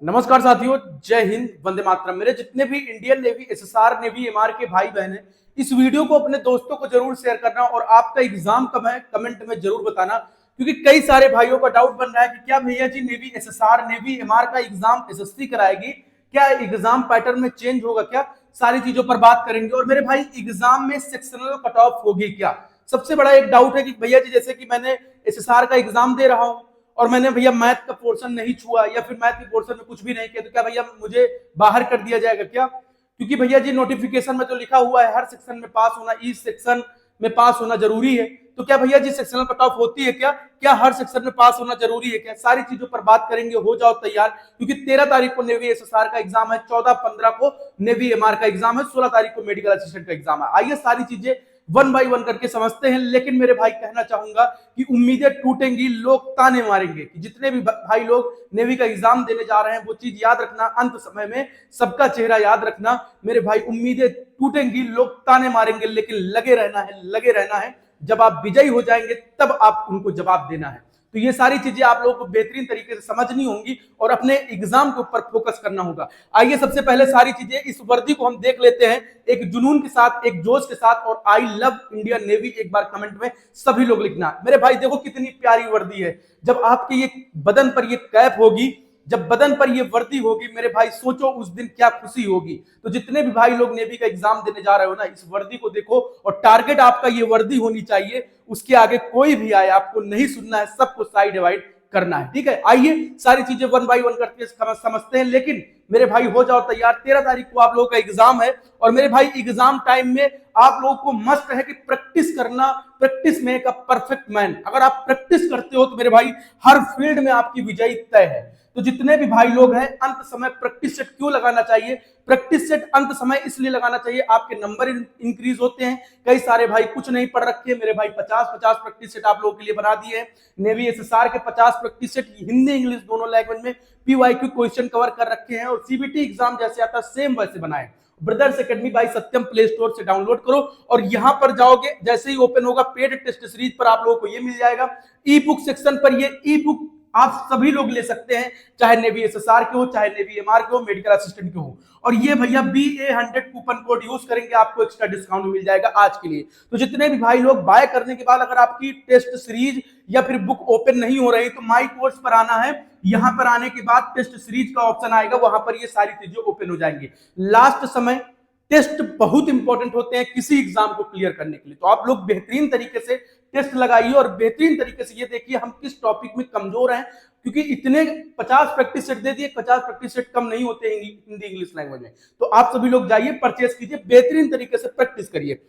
नमस्कार साथियों, जय हिंद, वंदे मातरम। मेरे जितने भी Indian navy, SSR navy, MR के भाई बहन हैं, इस वीडियो को अपने दोस्तों को जरूर शेयर करना और आपका एग्जाम कब है कमेंट में जरूर बताना, क्योंकि कई सारे भाइयों का डाउट बन रहा है कि क्या भैया जी नेवी, एसएसआर, नेवी, एमआर का एग्जाम एसएससी कराएगी, क्या एग्जाम पैटर्न में चेंज होगा, क्या सारी चीजों पर बात करेंगे। और मेरे भाई एग्जाम में सेक्शनल कट ऑफ होगी क्या, सबसे बड़ा एक डाउट है कि भैया जी जैसे कि मैंने एसएसआर का एग्जाम दे रहा हूं और मैंने भैया मैथ का पोर्शन नहीं छुआ या फिर मैथ के पोर्शन में कुछ भी नहीं किया, तो क्या भैया मुझे बाहर कर दिया जाएगा क्या? क्योंकि भैया जी नोटिफिकेशन में तो लिखा हुआ है हर सेक्शन में पास होना, इस सेक्शन में पास होना जरूरी है। तो क्या भैया जी सेक्शनल कट ऑफ होती है क्या? क्या हर सेक्शन में पास होना जरूरी है क्या? सारी चीजों पर बात करेंगे, हो जाओ तैयार, क्योंकि 13 तारीख को नेवी एसएसआर का एग्जाम है, 14-15 को नेवी एमआर का एग्जाम है, 16 तारीख को मेडिकल असिस्टेंट का एग्जाम है। आइए सारी चीजें वन बाई वन करके समझते हैं। लेकिन मेरे भाई कहना चाहूंगा कि उम्मीदें टूटेंगी, लोग ताने मारेंगे। कि जितने भी भाई लोग नेवी का एग्जाम देने जा रहे हैं वो चीज याद रखना, अंत समय में सबका चेहरा याद रखना मेरे भाई। उम्मीदें टूटेंगी, लोग ताने मारेंगे, लेकिन लगे रहना है, लगे रहना है। जब आप विजयी हो जाएंगे तब आप उनको जवाब देना है। तो ये सारी चीजें आप लोगों को बेहतरीन तरीके से समझनी होंगी और अपने एग्जाम के ऊपर फोकस करना होगा। आइए सबसे पहले सारी चीजें, इस वर्दी को हम देख लेते हैं एक जुनून के साथ, एक जोश के साथ। और आई लव इंडियन नेवी एक बार कमेंट में सभी लोग लिखना। मेरे भाई देखो कितनी प्यारी वर्दी है। जब आपके ये बदन पर ये कैप होगी, जब बदन पर ये वर्दी होगी, मेरे भाई सोचो उस दिन क्या खुशी होगी। तो जितने भी भाई लोग नेवी का एग्जाम देने जा रहे हो ना, इस वर्दी को देखो और टारगेट आपका ये वर्दी होनी चाहिए। उसके आगे कोई भी आए आपको नहीं सुनना है, सबको साइड डिवाइड करना है, ठीक है। आइए सारी चीजें वन बाई वन करके समझते हैं। लेकिन मेरे भाई हो जाओ तैयार, 13 तारीख को आप लोगों का एग्जाम है। और मेरे भाई एग्जाम टाइम में आप लोगों को मस्ट है कि प्रैक्टिस करना। Practice make a perfect man. अगर आप प्रैक्टिस करते हो तो मेरे भाई हर फील्ड में आपकी विजयी तय है। तो जितने भी भाई लोग हैं, अंत समय प्रैक्टिस सेट क्यों लगाना चाहिए? प्रैक्टिस सेट अंत समय इसलिए लगाना चाहिए, आपके नंबर इंक्रीज होते हैं। कई सारे भाई कुछ नहीं पढ़ रखे मेरे भाई, 50-50 प्रैक्टिस सेट आप लोगों के लिए बना दिए हैं। नेवी एसएसआर के 50 प्रैक्टिस सेट हिंदी इंग्लिश दोनों लैंग्वेज में पीवाईक्यू क्वेश्चन कवर कर रखे हैं। और सीबीटी एग्जाम जैसे आता है सेम वैसे बनाए। Brothers academy by Satyam play store से डाउनलोड करो और यहां पर जाओगे, जैसे ही ओपन होगा पेड टेस्ट सीरीज पर आप लोगों को ये मिल जाएगा। ई बुक सेक्शन पर ये ई बुक आप सभी लोग ले सकते हैं, चाहे नेवी एसएसआर के हो, चाहे नेवी एमआर के हो, मेडिकल असिस्टेंट के हो। और ये भैया BA100 कूपन कोड यूज करेंगे, आपको एक्स्ट्रा डिस्काउंट मिल जाएगा आज के लिए। तो जितने भी भाई लोग बाय करने के बाद अगर आपकी टेस्ट सीरीज या फिर बुक ओपन नहीं हो रही, तो माई कोर्स पर आना है। यहां पर आने के बाद टेस्ट सीरीज का ऑप्शन आएगा, वहां पर ये सारी चीजें ओपन हो जाएंगी। लास्ट समय टेस्ट बहुत इंपॉर्टेंट होते हैं किसी एग्जाम को क्लियर करने के लिए। तो आप लोग बेहतरीन तरीके से टेस्ट लगाइए और बेहतरीन तरीके से ये देखिए हम किस टॉपिक में कमजोर हैं, क्योंकि इतने 50 प्रैक्टिस सेट दे दिए, 50 प्रैक्टिस सेट कम नहीं होते हिंदी इंग्लिश लैंग्वेज में। तो आप सभी लोग जाइए, परचेस कीजिए, बेहतरीन तरीके से प्रैक्टिस करिए।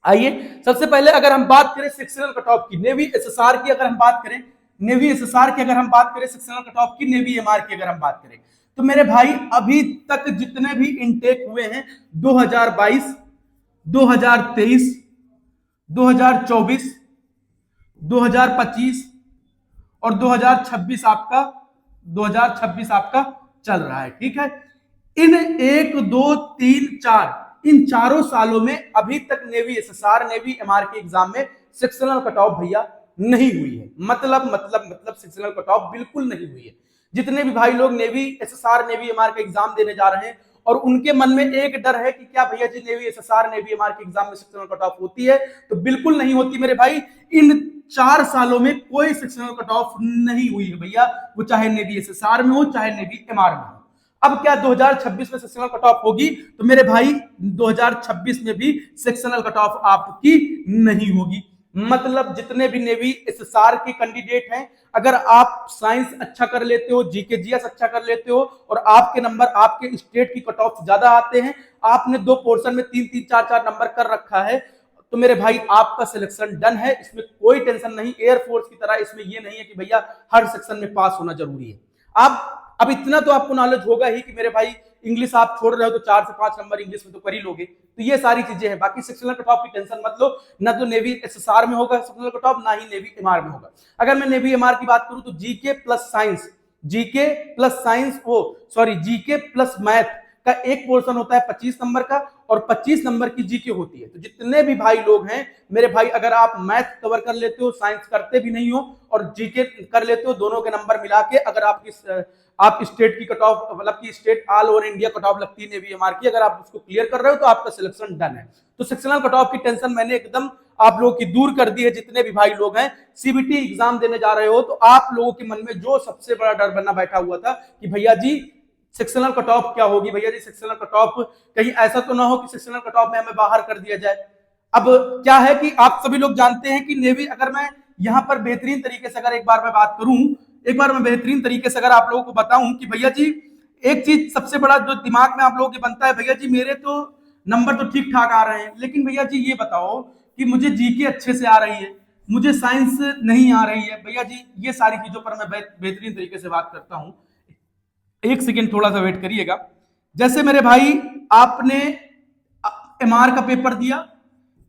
आइए सबसे पहले अगर हम बात करें सेक्शनल कट ऑफ की, नेवी एसएसआर की अगर हम बात करें, नेवी एसएसआर की अगर हम बात करें, सेक्शनल कट ऑफ की, नेवी एमआर की अगर हम बात करें, तो मेरे भाई अभी तक जितने भी इनटेक हुए हैं 2022, 2023, 2024, 2025 और 2026 आपका चल रहा है, ठीक है। इन 1, 2, 3, 4 इन चारों सालों में अभी तक नेवी एसएसआर, नेवी एमआर के एग्जाम में सेक्शनल कट ऑफ भैया नहीं हुई है। मतलब सेक्शनल कट ऑफ बिल्कुल नहीं हुई है। जितने भी भाई लोग नेवी एसएसआर, नेवी एमआर का एग्जाम देने जा रहे हैं और उनके मन में एक डर है कि क्या भैया जी नेवी एसएसआर, नेवी एमआर के एग्जाम में सेक्शनल कट ऑफ होती है, तो बिल्कुल नहीं होती मेरे भाई। इन 4 सालों में कोई सेक्शनल कट ऑफ नहीं हुई है भैया, वो चाहे नेवी एसएसआर में हो, चाहे नेवी एमआर में हो। अब क्या 2026 में सेक्शनल कट ऑफ होगी? तो मेरे भाई 2026 में भी सेक्शनल कट ऑफ आपकी नहीं होगी। मतलब जितने भी नेवी एसएसआर के कैंडिडेट हैं, अगर आप साइंस अच्छा कर लेते हो, जीके जीएस अच्छा कर लेते हो और आपके नंबर आपके स्टेट की कट ऑफ ज्यादा आते हैं, आपने 2 पोर्शन में 3-3, 4-4 नंबर कर रखा है, तो मेरे भाई आपका सिलेक्शन डन है। इसमें कोई टेंशन नहीं। एयरफोर्स की तरह इसमें ये नहीं है कि भैया हर सेक्शन में पास होना जरूरी है। आप अब इतना तो आपको नॉलेज होगा ही कि मेरे भाई इंग्लिश आप छोड़ रहे हो तो 4 से 5 नंबर इंग्लिश में तो कर ही लोगे। तो ये सारी चीजें हैं। बाकी सेक्शनल कट ऑफ की टेंशन मत लो, ना तो नेवी एसएसआर में होगा सेक्शनल कट ऑफ, ना ही नेवी एमआर में होगा। अगर मैं नेवी एमआर की बात करूं तो GK plus science, GK plus math का एक पोर्शन होता है 25 नंबर का और 25 नंबर की जीके होती है। तो जितने भी भाई लोग हैं मेरे भाई, अगर आप मैथ कवर कर लेते हो, साइंस करते भी नहीं हो और जीके कर लेते हो, दोनों के नंबर मिला के अगर आप स्टेट की कट ऑफ, मतलब कि state all over India cut off लगती है नेवी एमआर की, अगर आप उसको क्लियर कर रहे हो तो आपका सिलेक्शन डन है। तो सेक्शनल कट ऑफ की टेंशन मैंने एकदम आप लोगों की दूर कर दी है। जितने भी भाई लोग हैं सीबीटी एग्जाम देने जा रहे हो, तो आप लोगों के मन में जो सबसे बड़ा डर बना बैठा हुआ था कि भैया जी सेक्शनल कट ऑफ क्या होगी, भैया जी सेक्शनल कट ऑफ कहीं ऐसा तो ना हो कि सेक्शनल कट ऑफ में हमें बाहर कर दिया जाए। अब क्या है कि आप सभी लोग जानते हैं कि नेवी, अगर मैं यहां पर बेहतरीन तरीके से अगर एक बार मैं बात करूं, एक बार मैं बेहतरीन तरीके से अगर आप लोगों को बताऊं कि भैया जी एक चीज सबसे बड़ा जो दिमाग में आप लोगों के बनता है, भैया जी मेरे तो नंबर तो ठीक ठाक आ रहे हैं, लेकिन भैया जी ये बताओ कि मुझे जीके अच्छे से आ रही है, मुझे साइंस नहीं आ रही है। भैया जी ये सारी चीजों पर मैं बेहतरीन तरीके से बात करता हूं। एक सेकेंड थोड़ा सा वेट करिएगा। जैसे मेरे भाई आपने एमआर का पेपर दिया,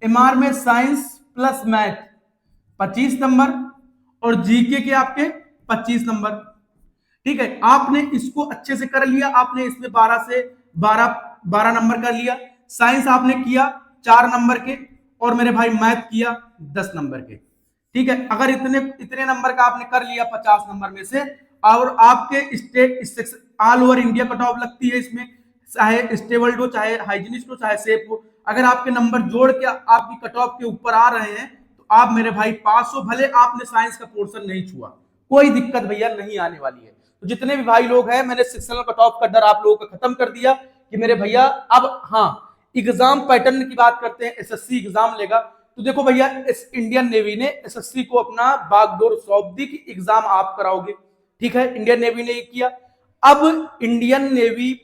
एमआर में साइंस प्लस मैथ 25 नंबर और जीके के आपके 25 नंबर, ठीक है। आपने इसको अच्छे से कर लिया, आपने इसमें 12 नंबर कर लिया। साइंस आपने किया 4 नंबर के और मेरे भाई मैथ किया 10 नंबर के, ठीक है। अगर इतने इतने नंबर का आपने कर लिया 50 नंबर में से, और आपके state all over India cut off लगती है इसमें, चाहे स्टेबल्ड हो, चाहे हाइजीनिस्ट हो, चाहे सेफ हो, अगर आपके नंबर जोड़ के आपकी कट ऑफ के ऊपर आ रहे हैं तो आप मेरे भाई पास हो, भले आपने साइंस का पोर्शन नहीं छुआ, कोई दिक्कत भैया नहीं आने वाली है। तो जितने भी भाई लोग हैं मैंने सेक्शनल कट ऑफ का डर आप लोगों का खत्म कर दिया कि मेरे भैया अब हाँ एग्जाम पैटर्न की बात करते हैं। एसएससी एग्जाम लेगा तो देखो भैया, इस इंडियन नेवी ने एसएससी को अपना बागडोर सौंप दी कि एग्जाम आप कराओगे, ठीक है। इंडियन नेवी ने ये किया। अब इंडियन नेवी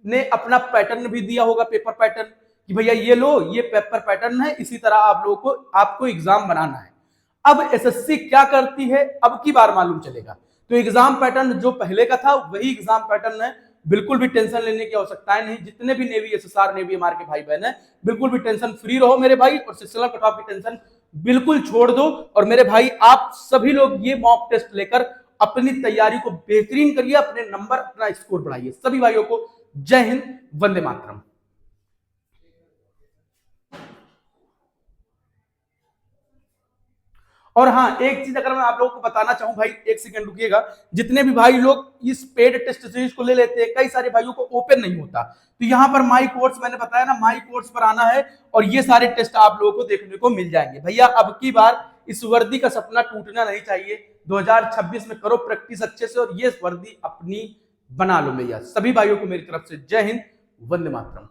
ने अपना पैटर्न भी दिया होगा, पेपर पैटर्न, कि भैया ये लो, ये पेपर पैटर्न है, इसी तरह आप लोगों को आपको एग्जाम बनाना है। अब एसएससी क्या करती है अब की बार मालूम चलेगा। तो एग्जाम पैटर्न जो पहले का था वही एग्जाम पैटर्न है, बिल्कुल भी टेंशन लेने की आवश्यकता नहीं। जितने भी नेवी एसएसआर नेवी एमआर के भाई बहन है, बिल्कुल भी टेंशन फ्री रहो मेरे भाई, और सेक्शनल कट ऑफ की टेंशन बिल्कुल छोड़ दो। और मेरे भाई आप सभी लोग ये मॉक टेस्ट लेकर अपनी तैयारी को बेहतरीन करिए, अपने नंबर अपना स्कोर बढ़ाइए। सभी भाइयों को जय हिंद, वंदे मातरम। और हाँ एक चीज अगर मैं आप लोगों को बताना चाहूं भाई, एक सेकंड रुकिएगा। जितने भी भाई लोग इस पेड टेस्ट सीरीज को ले लेते हैं, कई सारे भाइयों को ओपन नहीं होता, तो यहाँ पर माई कोर्स मैंने बताया ना, माई कोर्स पर आना है और ये सारे टेस्ट आप लोगों को देखने को मिल जाएंगे। भैया अब की बार इस वर्दी का सपना टूटना नहीं चाहिए। 2026 में करो प्रैक्टिस अच्छे से और ये वर्दी अपनी बना लो भैया। सभी भाइयों को मेरी तरफ से जय हिंद, वंदे मातरम।